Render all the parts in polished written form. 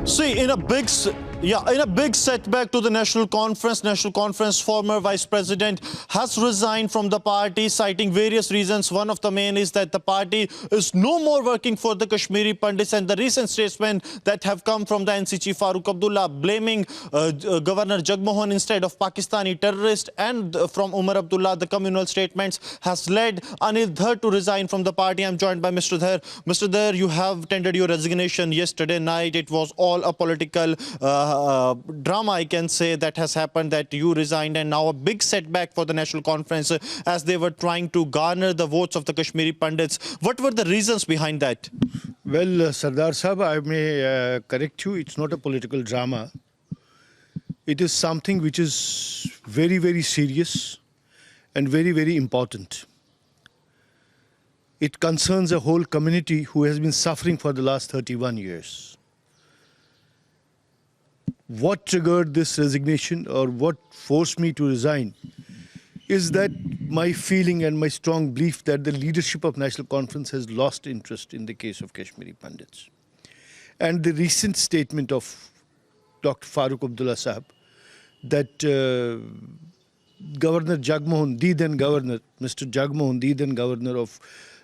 See, in a big setback to the National Conference, former Vice President has resigned from the party, citing various reasons. One of the main is that the party is no more working for the Kashmiri Pandits, and the recent statement that have come from the NC Chief Farooq Abdullah blaming Governor Jagmohan instead of Pakistani terrorist, and from Omar Abdullah, the communal statements has led Anil Dhar to resign from the party. I'm joined by Mr. Dhar. Mr. Dhar, you have tendered your resignation yesterday night. It was all a political drama, I can say, that has happened, that you resigned, and now a big setback for the National Conference as they were trying to garner the votes of the Kashmiri Pandits. What were the reasons behind that? Well, Sardar Sahab, I may correct you. It's not a political drama. It is something which is very, very serious and very, very important. It concerns a whole community who has been suffering for the last 31 years. What triggered this resignation, or what forced me to resign, is that my feeling and my strong belief that the leadership of National Conference has lost interest in the case of Kashmiri Pandits. And the recent statement of Dr. Farooq Abdullah Sahab that Governor Jagmohan, the then governor, Mr. Jagmohan, the then governor of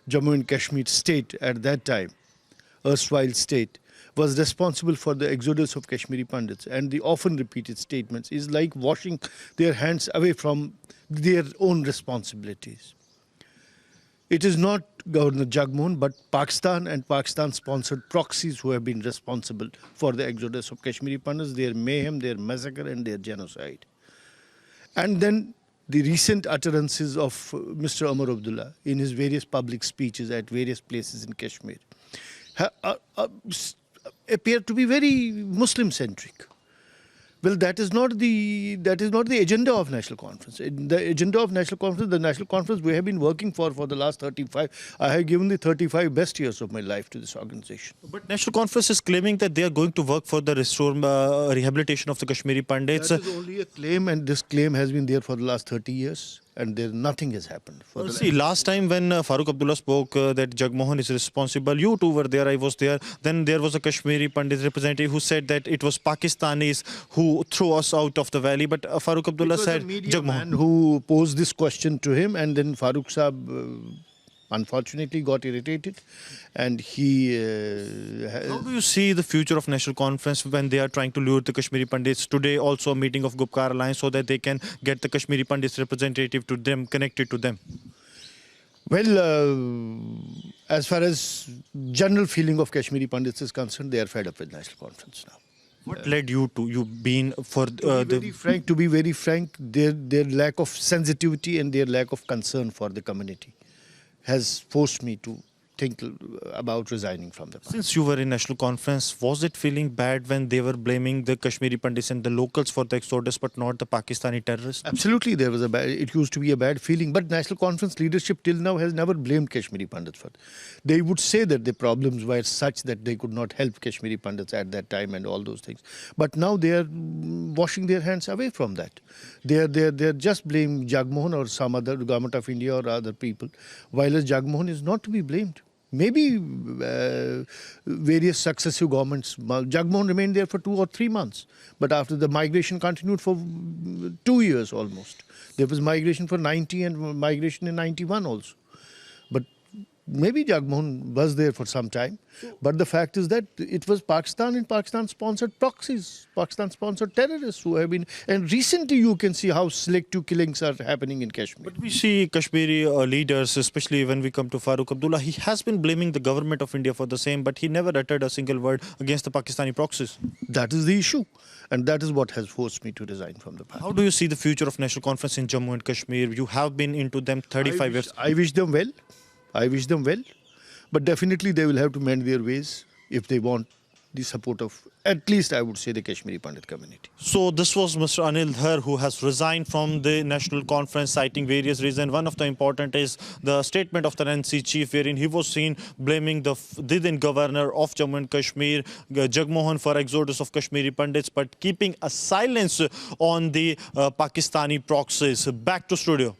Jammu and Kashmir state at that time, erstwhile state, was responsible for the exodus of Kashmiri Pandits, and the often repeated statements is like washing their hands away from their own responsibilities. It is not Governor Jagmohan, but Pakistan and Pakistan-sponsored proxies who have been responsible for the exodus of Kashmiri Pandits, their mayhem, their massacre and their genocide. And then the recent utterances of Mr. Omar Abdullah in his various public speeches at various places in Kashmir appear to be very Muslim-centric. Well, that is not the agenda of National Conference. The agenda of National Conference, the National Conference we have been working for the last 35. I have given the 35 best years of my life to this organization. But National Conference is claiming that they are going to work for the rehabilitation of the Kashmiri Pandits. That is only a claim, and this claim has been there for the last 30 years. And nothing has happened. See, last time when Farooq Abdullah spoke that Jagmohan is responsible, you two were there, I was there. Then there was a Kashmiri Pandit representative who said that it was Pakistanis who threw us out of the valley. But Farooq Abdullah said Jagmohan, who posed this question to him, and then Farooq Sahab unfortunately got irritated, and he... How do you see the future of National Conference when they are trying to lure the Kashmiri Pandits? Today also a meeting of Gupkar Alliance so that they can get the Kashmiri Pandits representative to them, connected to them. Well, as far as general feeling of Kashmiri Pandits is concerned, they are fed up with National Conference now. What led you to, to be very frank, their lack of sensitivity and their lack of concern for the community has forced me to think about resigning from the party. Since you were in National Conference, was it feeling bad when they were blaming the Kashmiri Pandits and the locals for the exodus, but not the Pakistani terrorists? Absolutely, it used to be a bad feeling, but National Conference leadership till now has never blamed Kashmiri Pandits for it. They would say that the problems were such that they could not help Kashmiri Pandits at that time and all those things. But now they are washing their hands away from that. They are just blaming Jagmohan or some other government of India or other people, while Jagmohan is not to be blamed. Maybe various successive governments, Jagmohan remained there for 2 or 3 months. But after the migration continued for 2 years almost. There was migration for 90 and migration in 91 also. But maybe Jagmohan was there for some time. But the fact is that it was Pakistan and Pakistan-sponsored proxies, Pakistan-sponsored terrorists who have been... And recently you can see how selective killings are happening in Kashmir. But we see Kashmiri leaders, especially when we come to Farooq Abdullah, he has been blaming the government of India for the same, but he never uttered a single word against the Pakistani proxies. That is the issue. And that is what has forced me to resign from the party. How do you see the future of National Conference in Jammu and Kashmir? You have been into them 35 years. I wish them well. I wish them well, but definitely they will have to mend their ways if they want the support of, at least I would say, the Kashmiri Pandit community. So this was Mr. Anil Dhar, who has resigned from the National Conference, citing various reasons. One of the important is the statement of the NC chief, wherein he was seen blaming the then governor of Jammu and Kashmir, Jagmohan, for exodus of Kashmiri Pandits, but keeping a silence on the Pakistani proxies. Back to studio.